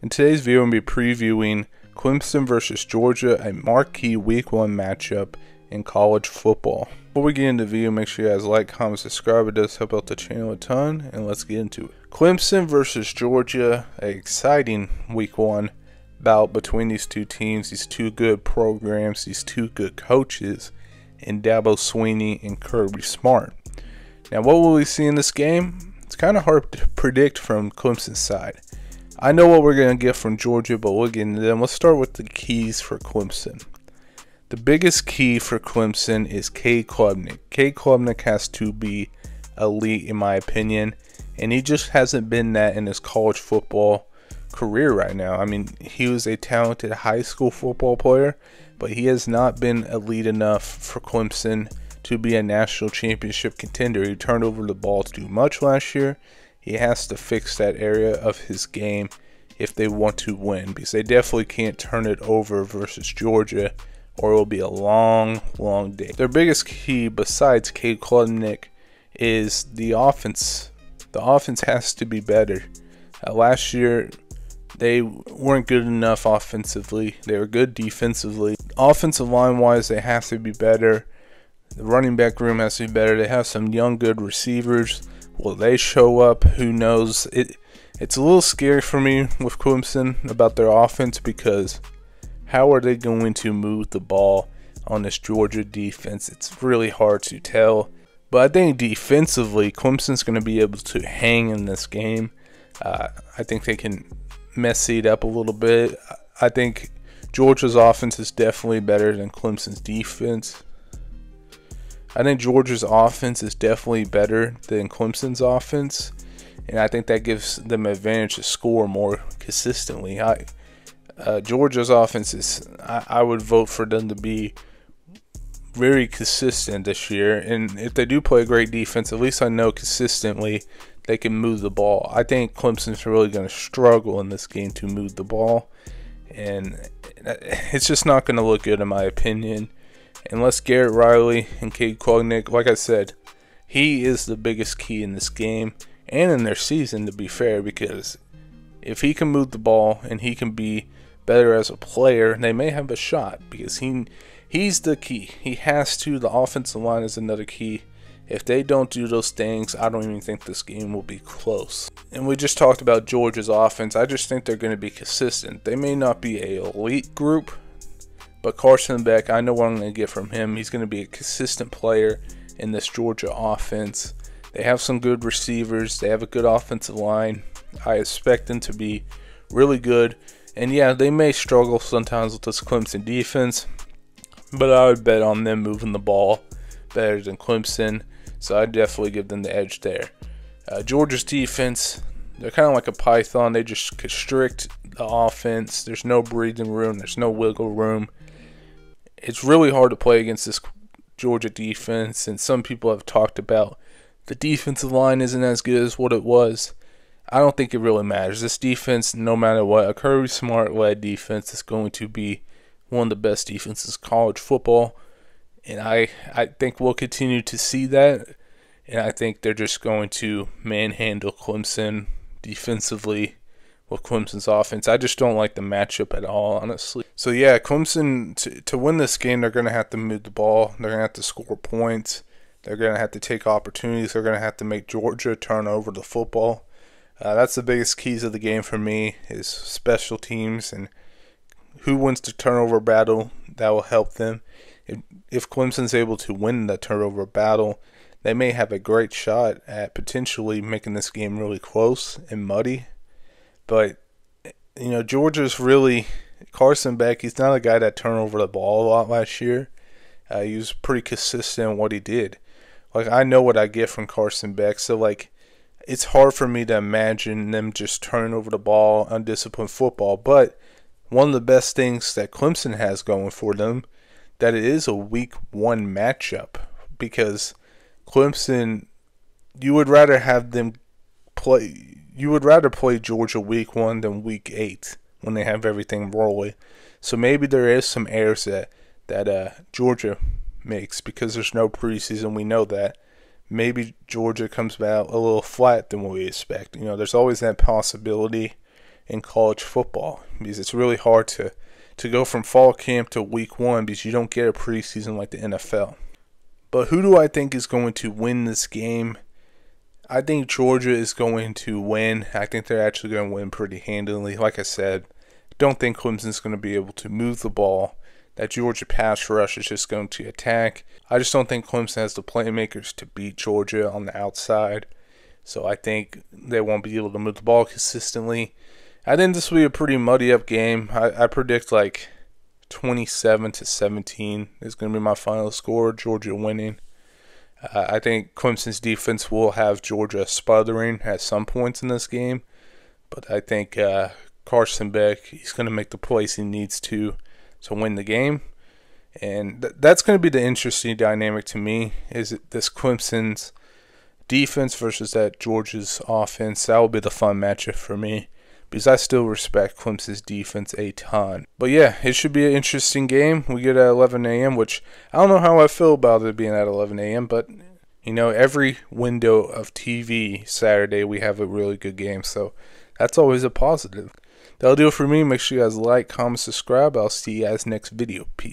In today's video, I'm going to be previewing Clemson versus Georgia, a marquee Week 1 matchup in college football. Before we get into the video, make sure you guys like, comment, subscribe. It does help out the channel a ton, and let's get into it. Clemson versus Georgia, an exciting Week 1 bout between these two teams, these two good programs, these two good coaches, in Dabo Swinney and Kirby Smart. Now, what will we see in this game? It's kind of hard to predict from Clemson's side. I know what we're going to get from Georgia, but we'll get into them. Let's start with the keys for Clemson. The biggest key for Clemson is Cade Klubnik. Cade Klubnik has to be elite, in my opinion, and he just hasn't been that in his college football career right now. I mean, he was a talented high school football player, but he has not been elite enough for Clemson to be a national championship contender. He turned over the ball too much last year. He has to fix that area of his game if they want to win, because they definitely can't turn it over versus Georgia, or it will be a long, long day. Their biggest key, besides Cade Klubnik, is the offense. The offense has to be better. Last year, they weren't good enough offensively. They were good defensively. Offensive line-wise, they have to be better. The running back room has to be better. They have some young, good receivers. Will they show up? Who knows? It's a little scary for me with Clemson about their offense, because how are they going to move the ball on this Georgia defense? It's really hard to tell. But I think defensively, Clemson's going to be able to hang in this game. I think they can mess it up a little bit. I think Georgia's offense is definitely better than Clemson's defense. I think Georgia's offense is definitely better than Clemson's offense, and I think that gives them an advantage to score more consistently. Georgia's offense is, I would vote for them to be very consistent this year, and if they do play a great defense, at least I know consistently they can move the ball. I think Clemson's really going to struggle in this game to move the ball, and it's just not going to look good in my opinion. Unless Garrett Riley and Cade Klubnik, like I said, he is the biggest key in this game and in their season, to be fair, because if he can move the ball and he can be better as a player, they may have a shot, because he's the key. He has to. The offensive line is another key. If they don't do those things, I don't even think this game will be close. And we just talked about Georgia's offense. I just think they're going to be consistent. They may not be an elite group, but Carson Beck, I know what I'm going to get from him. He's going to be a consistent player in this Georgia offense. They have some good receivers. They have a good offensive line. I expect them to be really good. And yeah, they may struggle sometimes with this Clemson defense, but I would bet on them moving the ball better than Clemson. So I'd definitely give them the edge there. Georgia's defense, they're kind of like a python. They just constrict the offense. There's no breathing room. There's no wiggle room. It's really hard to play against this Georgia defense, and some people have talked about the defensive line isn't as good as what it was. I don't think it really matters. This defense, no matter what, a Kirby Smart-led defense is going to be one of the best defenses in college football, and I think we'll continue to see that, and I think they're just going to manhandle Clemson defensively with Clemson's offense. I just don't like the matchup at all, honestly. So yeah, Clemson, to win this game, they're going to have to move the ball. They're going to have to score points. They're going to have to take opportunities. They're going to have to make Georgia turn over the football. That's the biggest keys of the game for me, is special teams and who wins the turnover battle. That will help them. If Clemson's able to win the turnover battle, they may have a great shot at potentially making this game really close and muddy. But, you know, Georgia's really, Carson Beck, he's not a guy that turned over the ball a lot last year. He was pretty consistent in what he did. Like, I know what I get from Carson Beck, so, like, it's hard for me to imagine them just turning over the ball, undisciplined football. But one of the best things that Clemson has going for them, that it is a Week 1 matchup, because Clemson, you would rather have them play. You would rather play Georgia Week 1 than Week 8 when they have everything rolling. So maybe there is some errors that Georgia makes because there's no preseason. We know that. Maybe Georgia comes out a little flat than what we expect. You know, there's always that possibility. in college football, because it's really hard to go from fall camp to week 1 because you don't get a preseason like the NFL. But who do I think is going to win this game? I think Georgia is going to win. I think they're actually going to win pretty handily. Like I said, don't think Clemson's going to be able to move the ball. That Georgia pass rush is just going to attack. I just don't think Clemson has the playmakers to beat Georgia on the outside. So I think they won't be able to move the ball consistently. I think this will be a pretty muddy up game. I predict like 27-17 is going to be my final score, Georgia winning. I think Clemson's defense will have Georgia sputtering at some points in this game. But I think Carson Beck, he's going to make the plays he needs to win the game. And that's going to be the interesting dynamic to me, is this Clemson's defense versus that Georgia's offense. That will be the fun matchup for me, because I still respect Clemson's defense a ton. But yeah, it should be an interesting game. We get at 11 a.m., which I don't know how I feel about it being at 11 a.m., but you know, every window of TV Saturday we have a really good game, so that's always a positive. That'll do it for me. Make sure you guys like, comment, subscribe. I'll see you guys next video. Peace.